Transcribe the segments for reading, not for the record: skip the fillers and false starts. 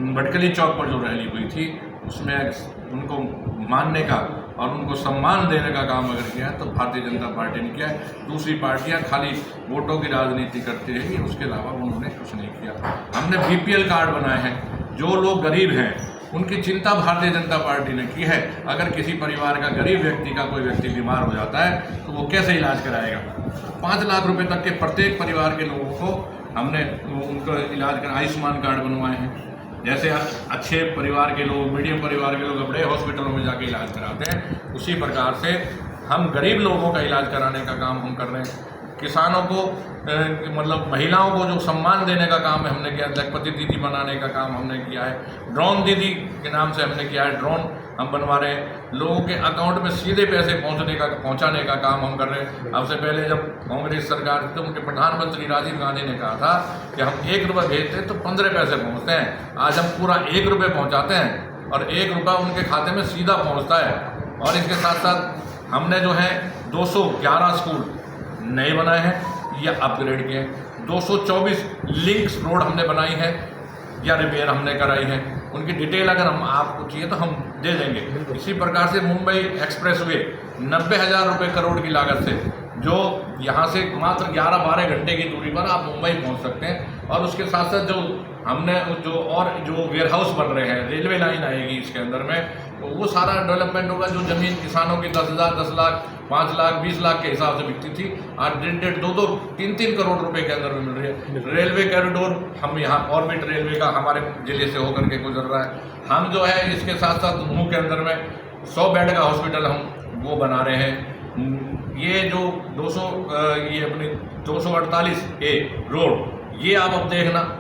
भटकली चौक पर जो रैली हुई थी उसमें उनको मानने का और उनको सम्मान देने का काम अगर किया है तो भारतीय जनता पार्टी ने किया है। दूसरी पार्टियां खाली वोटों की राजनीति करती रहेगी, उसके अलावा उन्होंने कुछ नहीं किया। हमने बीपीएल कार्ड बनाए हैं, जो लोग गरीब हैं उनकी चिंता भारतीय जनता पार्टी ने की है। अगर किसी परिवार का गरीब व्यक्ति का कोई व्यक्ति बीमार हो जाता है तो वो कैसे इलाज कराएगा। 5 लाख रुपए तक के प्रत्येक परिवार के लोगों को हमने उनका इलाज कर आयुष्मान कार्ड बनवाए हैं। जैसे अच्छे परिवार के लोग, मीडियम परिवार के लोग बड़े हॉस्पिटलों में जाके इलाज कराते हैं, उसी प्रकार से हम गरीब लोगों का इलाज कराने का काम हम कर रहे हैं। किसानों को मतलब महिलाओं को जो सम्मान देने का काम हमने किया, लखपति दीदी बनाने का काम हमने किया है। ड्रोन दीदी के नाम से हमने किया है, ड्रोन हम बनवा रहे हैं। लोगों के अकाउंट में सीधे पैसे पहुंचाने का काम हम कर रहे हैं। अब से पहले जब कांग्रेस सरकार थी तो उनके प्रधानमंत्री राजीव गांधी ने कहा था कि हम 1 रुपये भेजते हैं तो 15 पैसे पहुँचते हैं। आज हम पूरा 1 रुपये पहुँचाते हैं और 1 रुपया उनके खाते में सीधा पहुँचता है। और इसके साथ साथ हमने जो है 211 स्कूल नए बनाए हैं या अपग्रेड किए हैं। 224 लिंक्स रोड हमने बनाई है या रिपेयर हमने कराई है। उनकी डिटेल अगर हम आपको चाहिए तो हम दे देंगे। इसी प्रकार से मुंबई एक्सप्रेसवे 90,000 रुपये करोड़ की लागत से, जो यहाँ से मात्र 11-12 घंटे की दूरी पर आप मुंबई पहुँच सकते हैं। और उसके साथ साथ जो हमने जो वेयर हाउस बन रहे हैं, रेलवे लाइन आएगी इसके अंदर में, तो वो सारा डेवलपमेंट होगा। जो ज़मीन किसानों की 10,000, 10 लाख, 5 लाख, 20 लाख के हिसाब से बिकती थी, आज 1.5, 2, 3 करोड़ रुपए के अंदर में मिल रही है। रेलवे कॉरिडोर हम यहाँ ऑर्बिट रेलवे का हमारे जिले से होकर के गुजर रहा है। हम जो है इसके साथ साथ मुंह के अंदर में 100 बेड का हॉस्पिटल हम वो बना रहे हैं। ये जो 248A रोड, ये आप अब देखना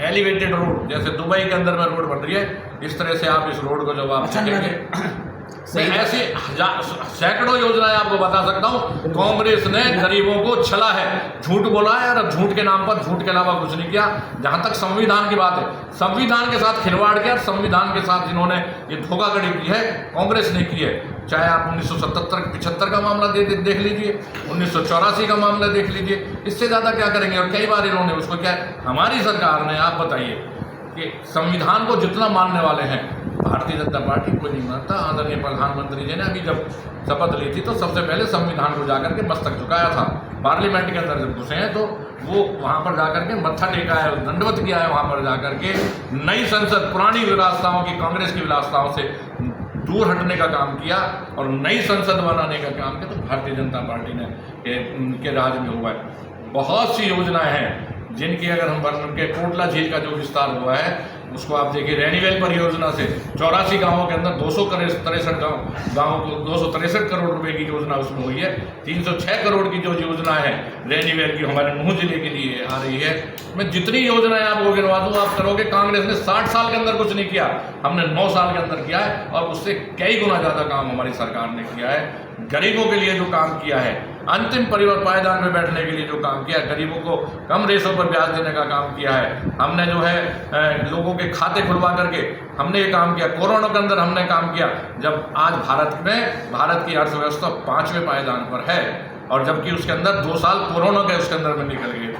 एलिवेटेड रोड, जैसे दुबई के अंदर में रोड बन रही है, इस तरह से आप इस रोड को जब आप देखेंगे, ऐसी सैकड़ों योजनाएं आपको बता सकता हूं। कांग्रेस ने गरीबों को छला है, झूठ बोला है और झूठ के नाम पर झूठ के अलावा कुछ नहीं किया। जहां तक संविधान की बात है, संविधान के साथ खिलवाड़ किया, संविधान के साथ जिन्होंने ये धोखाधड़ी की है कांग्रेस ने की है। चाहे आप 1977-75 का मामला देख लीजिए, 1984 का मामला देख लीजिए, इससे ज़्यादा क्या करेंगे। और कई बार इन्होंने उसको क्या, हमारी सरकार ने, आप बताइए कि संविधान को जितना मानने वाले हैं भारतीय जनता पार्टी को नहीं मानता। आदरणीय प्रधानमंत्री जी ने अभी जब शपथ ली थी तो सबसे पहले संविधान को जाकर के मस्तक झुकाया था। पार्लियामेंट के अंदर जब घुसे हैं तो वो वहाँ पर जाकर के मत्था टेका है, दंडवत किया है। वहाँ पर जाकर के नई संसद पुरानी विलासिताओं की, कांग्रेस की विलासिताओं से दूर हटने का काम किया और नई संसद बनाने का काम किया। तो भारतीय जनता पार्टी ने के राज में हुआ है। बहुत सी योजनाएं हैं जिनकी अगर हम वर्णन के, कोटला झील का जो विस्तार हुआ है उसको आप देखिए, रेनीवेल परियोजना से 84 गांवों के अंदर 263 गाँवों को 263 करोड़ रुपए की योजना उसमें हुई है। 306 करोड़ की जो योजना है रेनीवेल की हमारे नूह जिले के लिए आ रही है। मैं जितनी योजनाएं आपको गिनवा दूँ आप करोगे कांग्रेस ने 60 साल के अंदर कुछ नहीं किया, हमने 9 साल के अंदर किया है और उससे कई गुना ज़्यादा काम हमारी सरकार ने किया है। गरीबों के लिए जो काम किया है, अंतिम परिवार पायदान में बैठने के लिए जो काम किया है, गरीबों को कम रेशों पर ब्याज देने का काम किया है, हमने जो है लोगों के खाते खुलवा करके हमने ये काम किया। कोरोना के अंदर हमने काम किया, जब आज भारत की अर्थव्यवस्था 5वें पायदान पर है और जबकि उसके अंदर 2 साल कोरोना के उसके अंदर में निकल गए।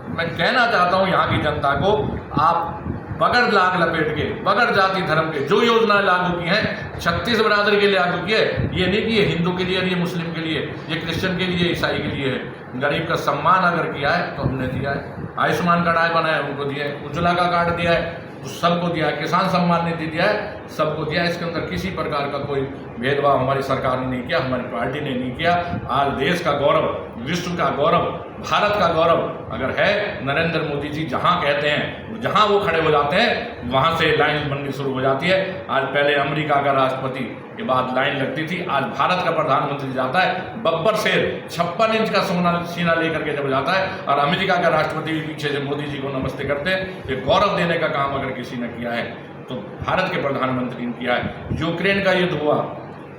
मैं कहना चाहता हूँ यहाँ की जनता को, आप बगैर लाग लपेट के, बगैर जाति धर्म के जो योजनाएं लागू की हैं 36 बिरादरी के लिए लागू की है। ये नहीं कि ये हिंदू के लिए, ये मुस्लिम के लिए, ये क्रिश्चियन के लिए, ईसाई के लिए है। गरीब का सम्मान अगर किया है तो हमने दिया है। आयुष्मान कार्ड बनाया उनको दिया है, उज्ज्वला का कार्ड दिया है तो सबको दिया है, किसान सम्मान निधि दिया है सबको दिया है। इसके अंदर किसी प्रकार का कोई भेदभाव हमारी सरकार ने नहीं किया, हमारी पार्टी ने नहीं किया। आज देश का गौरव, विश्व का गौरव, भारत का गौरव अगर है, नरेंद्र मोदी जी जहां कहते हैं, जहां वो खड़े हो जाते हैं वहां से लाइन बननी शुरू हो जाती है। आज पहले अमेरिका का राष्ट्रपति के बाद लाइन लगती थी, आज भारत का प्रधानमंत्री जाता है, बब्बर शेर 56 इंच का सीना लेकर के जब जाता है और अमेरिका का राष्ट्रपति भी पीछे से मोदी जी को नमस्ते करते हैं। ये गौरव देने का काम अगर किसी ने किया है तो भारत के प्रधानमंत्री ने किया है। यूक्रेन का युद्ध हुआ,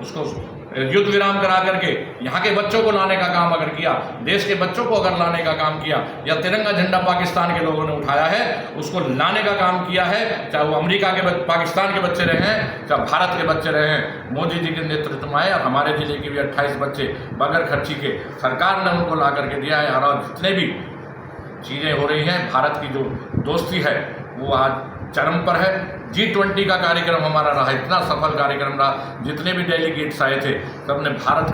उसको युद्ध विराम करा करके यहाँ के बच्चों को लाने का काम अगर किया, देश के बच्चों को अगर लाने का काम किया, या तिरंगा झंडा पाकिस्तान के लोगों ने उठाया है उसको लाने का काम किया है, चाहे वो अमेरिका के पाकिस्तान के बच्चे रहे हैं, चाहे भारत के बच्चे रहे हैं, मोदी जी के नेतृत्व में आए और हमारे जिले के भी 28 बच्चे बगैर खर्ची के सरकार ने उनको ला करके दिया है। और जितने भी चीज़ें हो रही हैं, भारत की जो दोस्ती है वो आज चरम पर है। G20 का कार्यक्रम हमारा रहा, इतना सफल कार्यक्रम रहा, जितने भी डेलीगेट्स आए थे सबने भारत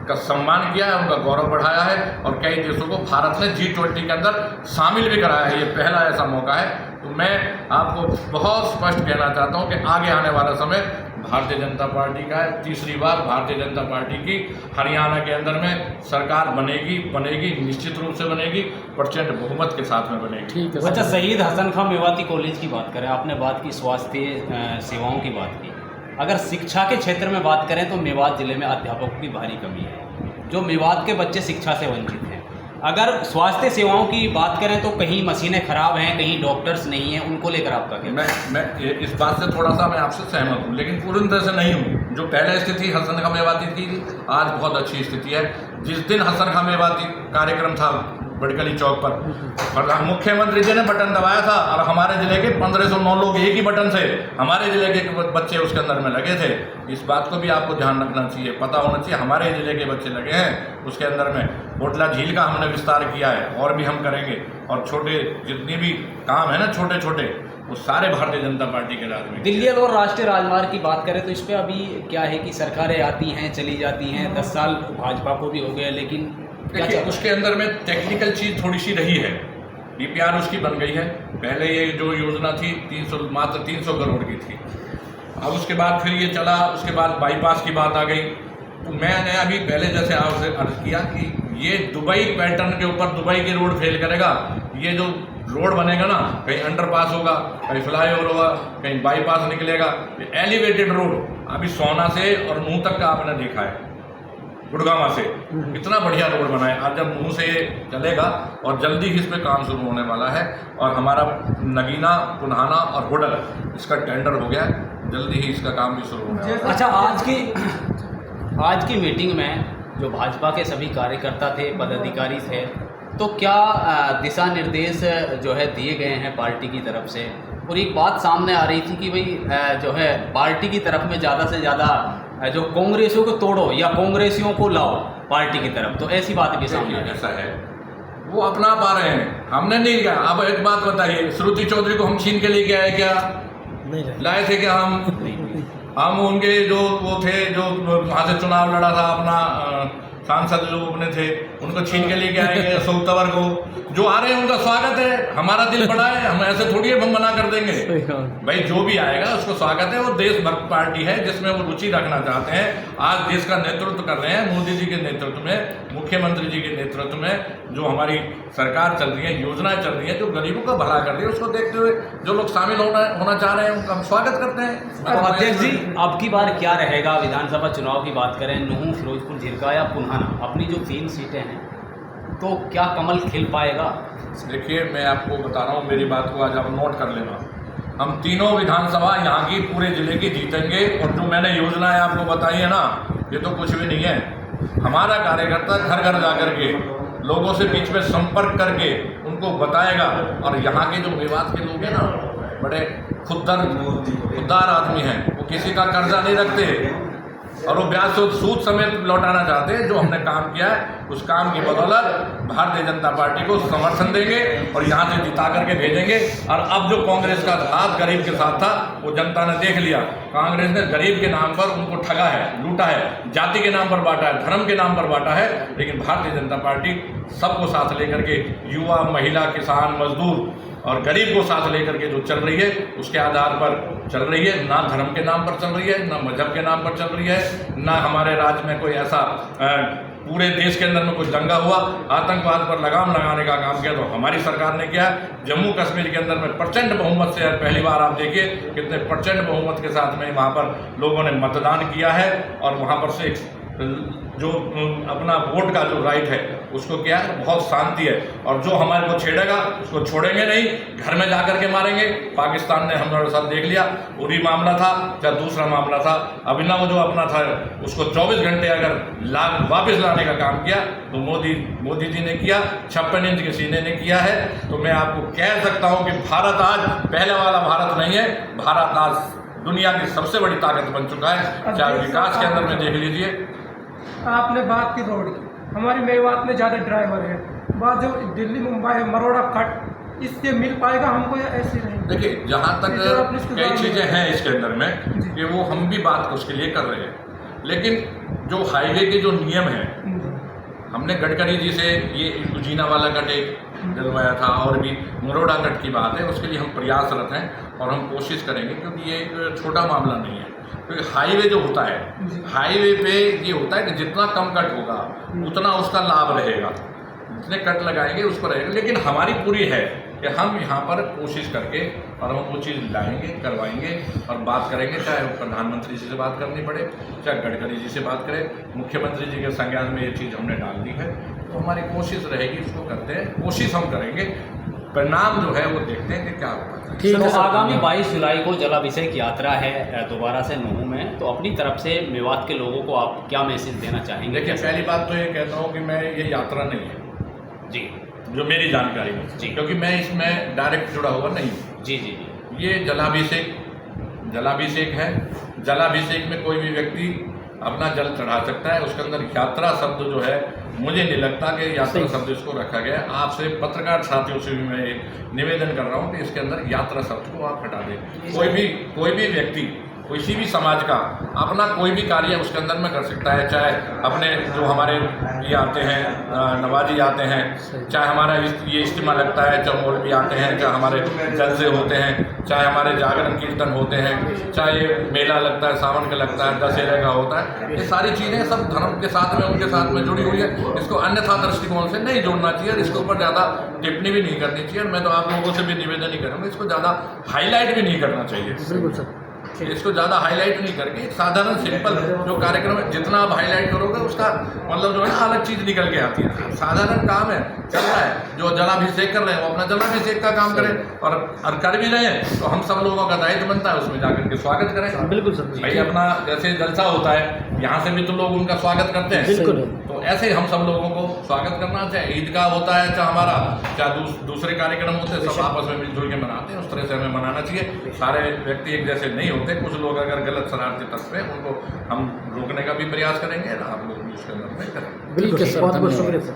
का सम्मान किया है, उनका गौरव बढ़ाया है और कई देशों को भारत ने G20 के अंदर शामिल भी कराया है। ये पहला ऐसा मौका है। तो मैं आपको बहुत स्पष्ट कहना चाहता हूँ कि आगे आने वाला समय भारतीय जनता पार्टी का है। तीसरी बार भारतीय जनता पार्टी की हरियाणा के अंदर में सरकार बनेगी, निश्चित रूप से बनेगी, प्रचंड बहुमत के साथ में बनेगी। ठीक है। अच्छा, शहीद हसन खां मेवाती कॉलेज की बात करें, आपने बात की स्वास्थ्य सेवाओं की बात की, अगर शिक्षा के क्षेत्र में बात करें तो मेवात जिले में अध्यापकों की भारी कमी है, जो मेवात के बच्चे शिक्षा से वंचित हैं। अगर स्वास्थ्य सेवाओं की बात करें तो कहीं मशीनें खराब हैं, कहीं डॉक्टर्स नहीं हैं, उनको लेकर आपका क्या? मैं इस बात से थोड़ा सा मैं आपसे सहमत हूँ, लेकिन पूरी तरह से नहीं हूँ। जो पहले स्थिति हसन खां मेवाती की थी, आज बहुत अच्छी स्थिति है। जिस दिन हसन खां मेवाती कार्यक्रम था बड़कली चौक पर, मुख्यमंत्री जी ने बटन दबाया था और हमारे जिले के 1509 लोग एक ही बटन से, हमारे जिले के बच्चे उसके अंदर में लगे थे। इस बात को भी आपको ध्यान रखना चाहिए, पता होना चाहिए, हमारे जिले के बच्चे लगे हैं उसके अंदर में। कोटला झील का हमने विस्तार किया है और भी हम करेंगे, और छोटे जितने भी काम है ना छोटे छोटे, वो सारे भारतीय जनता पार्टी के राज में। दिल्ली और राष्ट्रीय राजमार्ग की बात करें तो इस पर अभी क्या है कि सरकारें आती हैं चली जाती हैं, 10 साल भाजपा को भी हो गए, लेकिन देखिए उसके अंदर में टेक्निकल चीज़ थोड़ी सी रही है। DPR उसकी बन गई है। पहले ये जो योजना थी मात्र 300 करोड़ की थी। अब उसके बाद फिर ये चला, उसके बाद बाईपास की बात आ गई। तो मैंने अभी पहले जैसे आपसे अर्ज किया कि ये दुबई पैटर्न के ऊपर दुबई के रोड फेल करेगा। ये जो रोड बनेगा ना, कहीं अंडरपास होगा, कहीं फ्लाईओवर होगा, कहीं बाईपास निकलेगा, एलिवेटेड रोड। अभी सोना से और नूह तक का आपने देखा है, गुड़गांव से इतना बढ़िया रोड बना है। आज जब मुंह से ये चलेगा और जल्दी ही इस पर काम शुरू होने वाला है, और हमारा नगीना, पुन्हाना और होडल इसका टेंडर हो गया है, जल्दी ही इसका काम भी शुरू होने वाला है। अच्छा, आज की मीटिंग में जो भाजपा के सभी कार्यकर्ता थे, पदाधिकारी थे, तो क्या दिशा निर्देश जो है दिए गए हैं पार्टी की तरफ से? और एक बात सामने आ रही थी कि भाई जो है पार्टी की तरफ में ज़्यादा से ज़्यादा जो कांग्रेसियों को तोड़ो या कांग्रेसियों को लाओ पार्टी की तरफ, तो ऐसी बात भी सामने ऐसा है, वो अपना पा रहे हैं, हमने नहीं किया। अब एक बात बताइए, श्रुति चौधरी को हम छीन के लेके आए क्या? नहीं लाए थे क्या हम उनके जो वो थे जो वहाँ से चुनाव लड़ा था, अपना सांसद जो अपने थे, उनको छीन के लेके आएंगे। अशोक तंवर को जो आ रहे हैं उनका स्वागत है, हमारा दिल बड़ा है, हम ऐसे थोड़ी हम मना कर देंगे भाई। जो भी आएगा उसको स्वागत है। वो देशभक्त पार्टी है जिसमें वो रुचि रखना चाहते हैं। आज देश का नेतृत्व कर रहे हैं मोदी जी के नेतृत्व में, मुख्यमंत्री जी के नेतृत्व में जो हमारी सरकार चल रही है, योजनाएं चल रही है जो गरीबों का भला कर रही है, उसको देखते हुए जो लोग शामिल होना चाह रहे हैं उनका हम स्वागत करते हैं। तो अध्यक्ष जी, अब की बार क्या रहेगा? विधानसभा चुनाव की बात करें, नूह, फिरोजपुर, झिरका या पुन्हाना, अपनी जो 3 सीटें हैं, तो क्या कमल खिल पाएगा? देखिए मैं आपको बता रहा हूँ, मेरी बात को आज आप नोट कर लेना। हम तीनों विधानसभा यहाँ की पूरे जिले की जीतेंगे, और जो मैंने योजनाएं आपको बताई है ना, ये तो कुछ भी नहीं है। हमारा कार्यकर्ता घर घर जाकर के लोगों से बीच में संपर्क करके उनको बताएगा। और यहाँ के जो मेवात के लोग हैं ना, बड़े खुददार आदमी हैं, वो किसी का कर्जा नहीं रखते और वो ब्याज सूद समेत लौटाना चाहते हैं। जो हमने काम किया है उस काम की बदौलत भारतीय जनता पार्टी को समर्थन देंगे और यहाँ से जिता करके भेजेंगे। और अब जो कांग्रेस का हाथ गरीब के साथ था, वो जनता ने देख लिया। कांग्रेस ने गरीब के नाम पर उनको ठगा है, लूटा है, जाति के नाम पर बांटा है, धर्म के नाम पर बांटा है। लेकिन भारतीय जनता पार्टी सबको साथ लेकर के, युवा, महिला, किसान, मजदूर और गरीब को साथ लेकर के जो चल रही है, उसके आधार पर चल रही है। ना धर्म के नाम पर चल रही है, ना मजहब के नाम पर चल रही है, ना हमारे राज्य में कोई ऐसा पूरे देश के अंदर में कुछ दंगा हुआ, आतंकवाद पर लगाम लगाने का काम किया तो हमारी सरकार ने किया। जम्मू कश्मीर के अंदर में प्रचंड बहुमत से, पहली बार आप देखिए कितने प्रचंड बहुमत के साथ में वहाँ पर लोगों ने मतदान किया है, और वहाँ पर से जो अपना वोट का जो राइट है उसको क्या है, बहुत शांति है। और जो हमारे को छेड़ेगा उसको छोड़ेंगे नहीं, घर में जा कर के मारेंगे। पाकिस्तान ने हमारे साथ देख लिया, उरी मामला था या दूसरा मामला था, अभिनव जो अपना था उसको 24 घंटे अगर वापस लाने का काम किया तो मोदी जी ने किया, 56 इंच के सीने ने किया है। तो मैं आपको कह सकता हूँ कि भारत आज पहले वाला भारत नहीं है। भारत आज दुनिया की सबसे बड़ी ताकत बन चुका है, चाहे विकास के अंदर में देख लीजिए। आपने बात की रोड की, हमारी मेवात में ज़्यादा ड्राइवर है। बात जो दिल्ली मुंबई है, मरोड़ा कट इससे मिल पाएगा हमको या ऐसे रहेगा? देखिए, जहाँ तक ये जो आपने इसके कई बारे में- चीज़ें हैं इसके अंदर में जी। कि वो हम भी बात उसके लिए कर रहे हैं, लेकिन जो हाईवे के जो नियम हैं, हमने गडकरी जी से ये उजीना वाला कट एक दिलवाया था, और भी मुरोड़ा कट की बात है, उसके लिए हम प्रयासरत हैं और हम कोशिश करेंगे, क्योंकि ये एक छोटा मामला नहीं है। क्योंकि हाईवे जो होता है, हाईवे पे ये होता है कि जितना कम कट होगा उतना उसका लाभ रहेगा, जितने कट लगाएंगे उस पर रहेगा। लेकिन हमारी पूरी है कि हम यहाँ पर कोशिश करके और हम वो चीज़ लाएंगे, करवाएंगे और बात करेंगे, चाहे वो प्रधानमंत्री जी से बात करनी पड़े, चाहे गडकरी जी से बात करें, मुख्यमंत्री जी के संज्ञान में ये चीज़ हमने डाल दी है, तो हमारी कोशिश रहेगी, इसको करते हैं, कोशिश हम करेंगे, परिणाम जो है वो देखते हैं कि क्या होगा। तो आगामी 22 जुलाई को जलाभिषेक यात्रा है दोबारा से नूहू में, तो अपनी तरफ से मेवात के लोगों को आप क्या मैसेज देना चाहेंगे? देखिए, पहली बात तो ये कहता हूँ कि मैं ये यात्रा नहीं है जी, जो मेरी जानकारी में जी, क्योंकि मैं इसमें डायरेक्ट जुड़ा हुआ नहीं हूँ। जी जी जी, ये जलाभिषेक है। जलाभिषेक में कोई भी व्यक्ति अपना जल चढ़ा सकता है, उसके अंदर यात्रा शब्द जो है, मुझे नहीं लगता कि यात्रा शब्द इसको रखा गया। आपसे पत्रकार साथियों से भी मैं एक निवेदन कर रहा हूँ कि इसके अंदर यात्रा शब्द को आप हटा दें। कोई भी व्यक्ति किसी भी समाज का अपना कोई भी कार्य उसके अंदर में कर सकता है, चाहे अपने जो हमारे ये आते हैं नवाजी आते हैं, चाहे हमारा ये इज्तिमा लगता है, चाहे मौलवी आते हैं, चाहे हमारे जलसे होते हैं, चाहे हमारे जागरण कीर्तन होते हैं, चाहे मेला लगता है, सावन का लगता है, दशहरे का होता है, ये सारी चीज़ें सब धर्म के साथ में, उनके साथ में जुड़ी हुई है। इसको अन्यथा दृष्टिकोण से नहीं जोड़ना चाहिए और इसके ऊपर ज़्यादा टिप्पणी भी नहीं करनी चाहिए। और मैं तो आप लोगों से भी निवेदन ही करूँगा, इसको ज़्यादा हाईलाइट भी नहीं करना चाहिए। बिल्कुल सर, इसको ज़्यादा हाईलाइट नहीं करके एक साधारण सिंपल जो कार्यक्रम है, जितना आप हाईलाइट करोगे उसका मतलब जो है ना अलग चीज़ निकल के आती है। साधारण काम है, चल रहा है, जो जलाभिषेक कर रहे हैं वो अपना जलाभिषेक का काम करें और कर भी रहे हैं, तो हम सब लोगों का दायित्व बनता है उसमें जाकर के स्वागत करें। बिल्कुल सर, भाई अपना जैसे जलसा होता है, यहाँ से भी तो लोग उनका स्वागत करते हैं, बिल्कुल। तो ऐसे ही हम सब लोगों को स्वागत करना, चाहे ईदगाह होता है, चाहे हमारा चाहे दूसरे कार्यक्रम होते हैं, सब आपस में मिलजुल के मनाते हैं। उस तरह से हमें मनाना चाहिए। सारे व्यक्ति एक जैसे नहीं होते, कुछ लोग अगर गलत शरारती तत्व है उनको हम रोकने का भी प्रयास करेंगे, आप लोग भी उसके अंदर में करेंगे। बिल्कुल सर, बहुत बहुत शुक्रिया सर।